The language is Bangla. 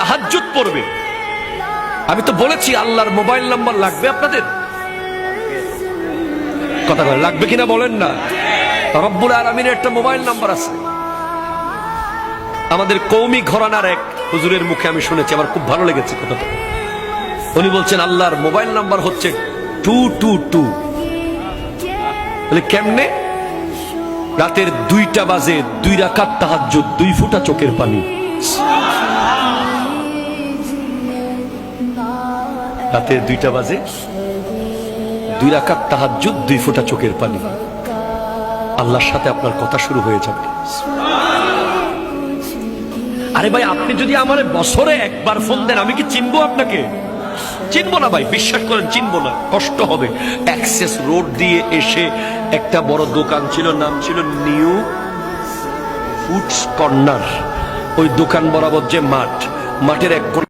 তাহাজ্জুদ পড়বে। আমি তো বলেছি আল্লাহর মোবাইল নাম্বার লাগবে আপনাদের, কথা বলেন লাগবে কিনা বলেন না। রব্বুল আলামিনের একটা মোবাইল নাম্বার আছে। আমাদের কওমি ঘরানার এক হুজুরের মুখে আমি শুনেছি, আমার খুব ভালো লেগেছে কথাটা। উনি বলছেন আল্লাহর মোবাইল নাম্বার হচ্ছে 222। বলে কেমনে? রাতের 2টা বাজে 2 রাকাত তাহাজ্জুদ, 2 ফোঁটা চোখের পানি। রাতের 2টা বাজে 2 রাকাত তাহাজ্জুদ, 2 ফোঁটা চোখের পানি। আল্লাহর সাথে আপনার কথা শুরু হয়ে যাবে। আরে ভাই, আপনি যদি আমার বছরে একবার ফোন দেন, আমি কি চিনবো আপনাকে? চিনবো না ভাই, বিশ্বাস করেন চিনবো না, কষ্ট হবে। অ্যাক্সেস রোড দিয়ে এসে একটা বড় দোকান ছিল, নাম ছিল নিউ ফুডস কর্নার। ওই দোকান বরাবর যে মাঠ, মাঠের এক